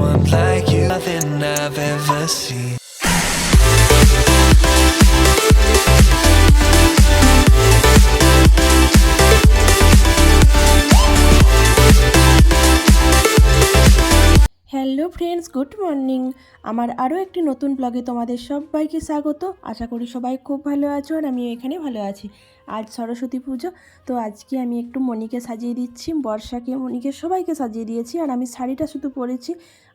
one like you, nothing I've ever seen. Hello friends, good morning. আমার আরও একটি নতুন ব্লগে তোমাদের সবাইকে স্বাগত। আশা করি সবাই খুব ভালো আছো আর আমি এখানে ভালো আছি। আজ সরস্বতী পুজো, তো আজকে আমি একটু মণিকে সাজিয়ে দিচ্ছি। বর্ষাকে, মণিকে সবাইকে সাজিয়ে দিয়েছি আর আমি শাড়িটা শুধু পরেছি।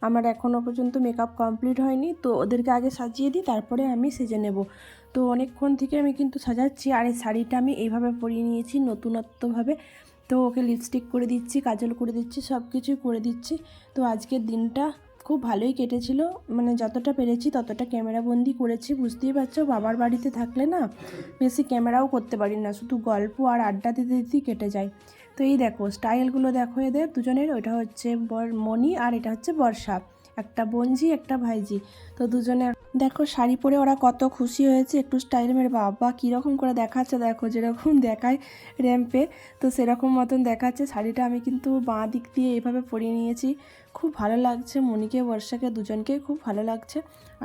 আমার এখনও পর্যন্ত মেকআপ কমপ্লিট হয়নি, তো ওদেরকে আগে সাজিয়ে দিই, তারপরে আমি সেজে নেব। তো অনেকক্ষণ থেকে আমি কিন্তু সাজাচ্ছি আর এই শাড়িটা আমি এইভাবে পরিয়ে নিয়েছি নতুনত্বভাবে। তো ওকে লিপস্টিক করে দিচ্ছি, কাজল করে দিচ্ছি, সব কিছুই করে দিচ্ছি। তো আজকের দিনটা খুব ভালোই কেটেছিল, মানে যতটা পেরেছি ততটা ক্যামেরাবন্দি করেছি। বুঝতেই পারছো, বাবার বাড়িতে থাকলে না বেশি ক্যামেরাও করতে পারি না, শুধু গল্প আর আড্ডা দিতে দিতেই কেটে যায়। তো এই দেখো স্টাইলগুলো দেখো এদের দুজনের, ওইটা হচ্ছে মণি আর এটা হচ্ছে বর্ষা, একটা বোনঝি একটা ভাইঝি। তো দুজনে দেখো শাড়ি পরে ওরা কত খুশি হয়েছে। একটু স্টাইল মেরে বাবা কীরকম করে দেখাচ্ছে, দেখো যেরকম দেখায় র্যাম্পে, তো সেরকম মতন দেখাচ্ছে। শাড়িটা আমি কিন্তু বাঁ দিক দিয়ে এইভাবে পরিয়ে নিয়েছি, খুব ভালো লাগছে। মণিকে বর্ষাকে দুজনকেই খুব ভালো লাগছে।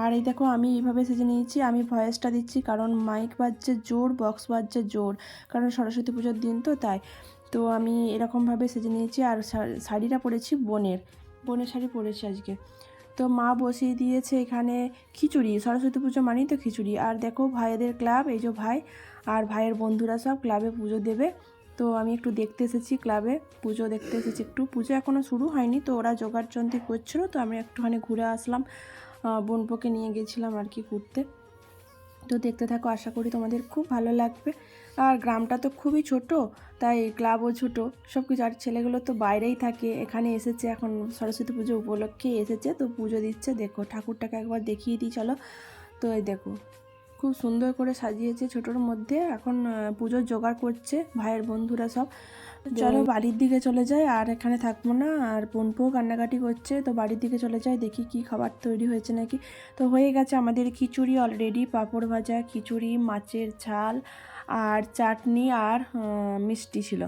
আর এই দেখো আমি এইভাবে সেজে নিয়েছি। আমি ভয়েসটা দিচ্ছি কারণ মাইক বাজছে জোর, বক্স বাজছে জোর, কারণ সরস্বতী পুজোর দিন তো তাই। তো আমি এরকমভাবে সেজে নিয়েছি আর শাড়িটা পরেছি বোনের শাড়ি পরেছি আজকে। তো মা বসিয়ে দিয়েছে এখানে খিচুড়ি, সরস্বতী পুজো মানেই তো খিচুড়ি। আর দেখো ভাইদের ক্লাব, এই যে ভাই আর ভাইয়ের বন্ধুরা সব ক্লাবে পুজো দেবে। তো আমি একটু দেখতে এসেছি, ক্লাবে পুজো দেখতে এসেছি একটু। পুজো এখনও শুরু হয়নি, তো ওরা জোগাড়যন্ত্রী করছিলো, তো আমি একটুখানি ঘুরে আসলাম। বোনপোকে নিয়ে গেছিলাম আর কি ঘুরতে। তো দেখতে থাকো, আশা করি তোমাদের খুব ভালো লাগবে। আর গ্রামটা তো খুবই ছোট, তাই ক্লাবও ছোটো, সব কিছু। আর ছেলেগুলো তো বাইরেই থাকে, এখানে এসেছে এখন সরস্বতী পুজো উপলক্ষে এসেছে, তো পুজো দিচ্ছে। দেখো ঠাকুরটাকে একবার দেখিয়ে দিই চলো। তো এই দেখো খুব সুন্দর করে সাজিয়েছে ছোটোর মধ্যে। এখন পুজোর জোগাড় করছে ভাইয়ের বন্ধুরা সব। চলো বাড়ির দিকে চলে যাই, আর এখানে থাকবো না। আর বোনপো কান্নাকাটি করছে, তো বাড়ির দিকে চলে যাই, দেখি কি খাবার তৈরি হয়েছে নাকি। তো হয়ে গেছে আমাদের খিচুড়ি অলরেডি, পাঁপড় ভাজা, খিচুড়ি, মাছের ঝাল আর চাটনি আর মিষ্টি ছিল।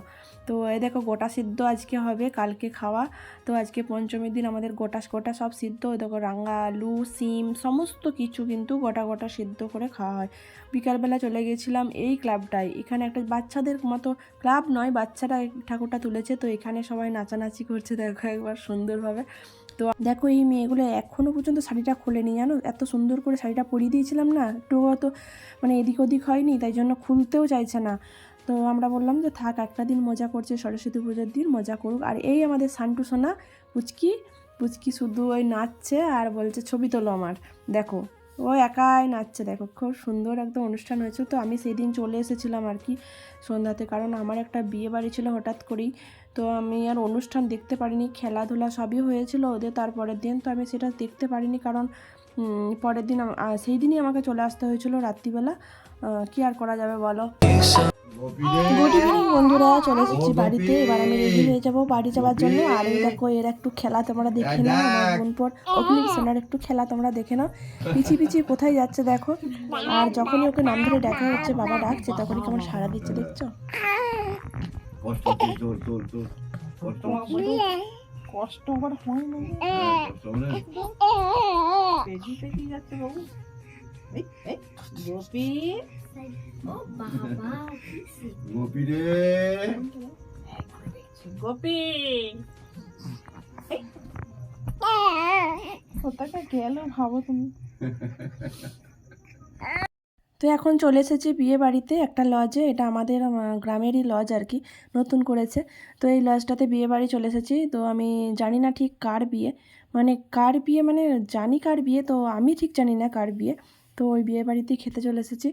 তো এই দেখো গোটা সিদ্ধ আজকে হবে, কালকে খাওয়া। তো আজকে পঞ্চমীর দিন আমাদের গোটা গোটা সব সিদ্ধ। ওই দেখো রাঙা আলু, সিম, সমস্ত কিছু কিন্তু গোটা গোটা সিদ্ধ করে খাওয়া হয়। বিকালবেলা চলে গেছিলাম এই ক্লাবটায়, এখানে একটা বাচ্চাদের মতো, ক্লাব নয়, বাচ্চারা ঠাকুরটা তুলেছে, তো এখানে সবাই নাচানাচি করছে দেখো একবার সুন্দরভাবে। তো দেখো এই মেয়েগুলো এখনও পর্যন্ত শাড়িটা খোলেনি, জানো, এত সুন্দর করে শাড়িটা পরিয়ে দিয়েছিলাম না, একটুও তো মানে এদিক ওদিক হয়নি, তাই জন্য খুলতেও চাইছে না। তো আমরা বললাম যে থাক, একটা দিন মজা করছে, সরস্বতী পুজোর দিন মজা করুক। আর এই আমাদের সান্টু সোনা পুচকি, পুচকি শুধু ওই নাচছে আর বলছে ছবি তোলো আমার, দেখো ও একাই নাচছে। দেখো খুব সুন্দর একদম অনুষ্ঠান হয়েছে। তো আমি সেদিন চলে এসেছিলাম আর কি সন্ধ্যাতে, কারণ আমার একটা বিয়ে বাড়ি ছিল হঠাৎ করেই, তো আমি আর অনুষ্ঠান দেখতে পারিনি। খেলাধুলা সবই হয়েছিল ওদের তারপরের দিন, তো আমি সেটা দেখতে পারিনি, কারণ পরের দিন সেই দিনই আমাকে চলে আসতে হয়েছিল রাত্রিবেলা। কি আর করা যাবে বলো। গুড ইভিনিং বন্ধুরা, চলে এসেছি বাড়িতে। এবার আমি রেডি হয়ে যাব বাড়ি যাওয়ার জন্য। আর এই দেখো এর একটু খেলা তোমরা দেখে নাও, আমার বোনপোর অগ্নিক সোনার একটু খেলা তোমরা দেখে নাও। পিছিয়ে পিছিয়ে কোথায় যাচ্ছে দেখো। আর যখনই ওকে নাম ধরে দেখা হচ্ছে, বাবা ডাকছে, তখনই কেমন সাড়া দিচ্ছে দেখছো। কষ্ট আবার হয় না, পেজি পেজি যাচ্ছে বাবু। গোপী, ও বাবা, গোপী রে, গোপী কোথাটা গেল ভাবো তুমি। তো এখন চলে এসেছি বিয়ে বাড়িতে, একটা লজে, এটা আমাদের গ্রামেরই লজ আর কি, নতুন করেছে। তো এই লজটাতে বিয়ে বাড়ি চলে এসেছি। তো আমি জানি না ঠিক কার বিয়ে, মানে জানি কার বিয়ে, তো আমি ঠিক জানি না কার বিয়ে। তো ওই বিয়ে বাড়িতেই খেতে চলে এসেছি।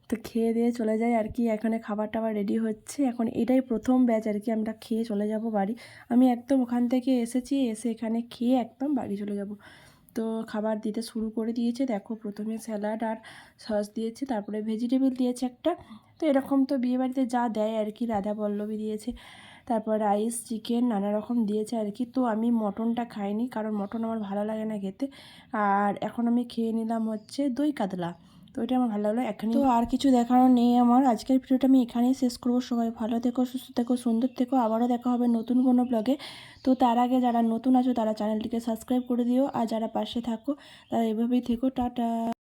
তো খেয়ে দিয়ে চলে যাই আর কি। এখানে খাবার টাবার রেডি হচ্ছে, এখন এটাই প্রথম ব্যাচ আর কি, আমরা খেয়ে চলে যাব বাড়ি। আমি একদম ওখান থেকে এসেছি, এসে এখানে খেয়ে একদম বাড়ি চলে যাব। তো খাবার দিতে শুরু করে দিয়েছে, দেখো প্রথমে স্যালাড আর সস দিয়েছে, তারপরে ভেজিটেবল দিয়েছে একটা। তো এরকম তো বিয়েবাড়িতে যা দেয় আর কি, রাধা পল্লবী দিয়েছে, তারপর রাইস, চিকেন, নানা রকম দিয়েছে আর কি। তো আমি মটনটা খাইনি, কারণ মটন আমার ভালো লাগে না খেতে। আর এখন আমি খেয়ে নিলাম হচ্ছে দই কাতলা, তো এটা আমার ভালো লাগলো। এখানে তো আর কিছু দেখানোর নেই আমার। আজকের ভিডিওটা আমি এখানেই শেষ করবো। সবাই ভালো থেকো, সুস্থ থেকো, সুন্দর থেকো। আবারও দেখা হবে নতুন কোনো ব্লগে। তো তার আগে যারা নতুন আছো তারা চ্যানেলটিকে সাবস্ক্রাইব করে দিও, আর যারা পাশে থাকো তারা এভাবেই থেকো। টাটা।